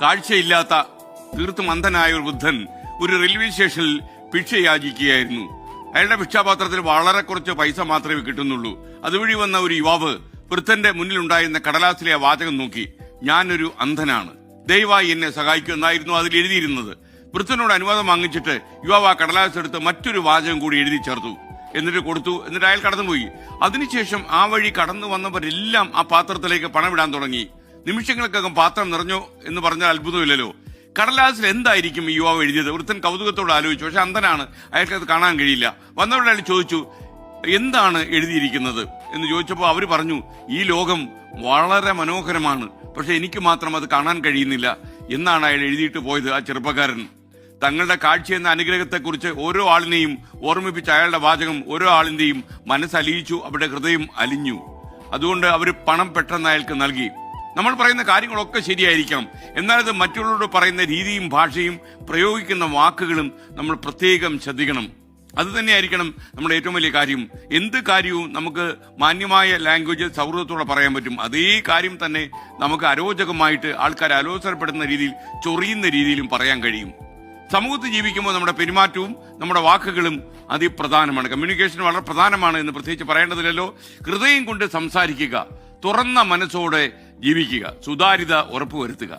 കാഴ്ചയില്ലാത്ത തീർത്തും അന്ധനായ ഒരു വൃദ്ധൻ ഒരു റെയിൽവേ സ്റ്റേഷനിൽ ഭിക്ഷ യാചിക്കുകയായിരുന്നു. അയാളുടെ ഭിക്ഷാപാത്രത്തിൽ വളരെ കുറച്ച് പൈസ മാത്രമേ കിട്ടുന്നുള്ളൂ. അതുവഴി വന്ന ഒരു യുവാവ് വൃദ്ധന്റെ മുന്നിലുണ്ടായിരുന്ന കടലാസിലെ ആ വാചകം നോക്കി, ഞാനൊരു അന്ധനാണ്, ദയവായി എന്നെ സഹായിക്കൂ എന്നായിരുന്നു അതിൽ എഴുതിയിരുന്നത്. വൃദ്ധനോട് അനുവാദം വാങ്ങിച്ചിട്ട് യുവാവ് ആ കടലാസ് എടുത്ത് മറ്റൊരു വാചകം കൂടി എഴുതി ചേർത്തു. എന്നിട്ട് കൊടുത്തു. എന്നിട്ട് അയാൾ കടന്നുപോയി. അതിനുശേഷം ആ വഴി കടന്നു വന്നവരെല്ലാം ആ പാത്രത്തിലേക്ക് പണമിടാൻ തുടങ്ങി. നിമിഷങ്ങൾക്കകം പാത്രം നിറഞ്ഞോ എന്ന് പറഞ്ഞാൽ അത്ഭുതമില്ലല്ലോ. കടലാസിൽ എന്തായിരിക്കും ഈ യുവാവ് എഴുതിയത്? വൃദ്ധൻ കൗതുകത്തോട് ആലോചിച്ചു. പക്ഷെ അന്ധനാണ്, അയാൾക്കത് കാണാൻ കഴിയില്ല. വന്നവരുടെ അയാൾ ചോദിച്ചു, എന്താണ് എഴുതിയിരിക്കുന്നത് എന്ന് ചോദിച്ചപ്പോൾ അവർ പറഞ്ഞു, ഈ ലോകം വളരെ മനോഹരമാണ്, പക്ഷെ എനിക്ക് മാത്രം അത് കാണാൻ കഴിയുന്നില്ല എന്നാണ് അയാൾ എഴുതിയിട്ട് പോയത്. ആ ചെറുപ്പക്കാരൻ തങ്ങളുടെ കാഴ്ച എന്ന അനുഗ്രഹത്തെക്കുറിച്ച് ഓരോ ആളിനെയും ഓർമ്മിപ്പിച്ച അയാളുടെ വാചകം ഓരോ ആളിന്റെയും മനസ്സലിയിച്ചു, അവരുടെ ഹൃദയം അലിഞ്ഞു. അതുകൊണ്ട് അവർ പണം പെട്ടെന്ന് അയാൾക്ക് നൽകി. നമ്മൾ പറയുന്ന കാര്യങ്ങളൊക്കെ ശരിയായിരിക്കാം, എന്നാൽ അത് മറ്റുള്ളവരോട് പറയുന്ന രീതിയും ഭാഷയും പ്രയോഗിക്കുന്ന വാക്കുകളും നമ്മൾ പ്രത്യേകം ശ്രദ്ധിക്കണം. അത് തന്നെയായിരിക്കണം നമ്മുടെ ഏറ്റവും വലിയ കാര്യം. എന്ത് കാര്യവും നമുക്ക് മാന്യമായ ലാംഗ്വേജ് സൗഹൃദത്തോടെ പറയാൻ പറ്റും. അതേ കാര്യം തന്നെ നമുക്ക് അരോചകമായിട്ട് ആൾക്കാർ അലോസരപ്പെടുന്ന രീതിയിൽ, ചൊറിയുന്ന രീതിയിലും പറയാൻ കഴിയും. സമൂഹത്തിൽ ജീവിക്കുമ്പോൾ നമ്മുടെ പെരുമാറ്റവും നമ്മുടെ വാക്കുകളും അതിപ്രധാനമാണ്. കമ്മ്യൂണിക്കേഷൻ വളരെ പ്രധാനമാണ് എന്ന് പ്രത്യേകിച്ച് പറയേണ്ടതില്ലല്ലോ. ഹൃദയം കൊണ്ട് സംസാരിക്കുക, തുറന്ന മനസ്സോടെ ജീവിക്കുക, സുതാര്യത ഉറപ്പുവരുത്തുക.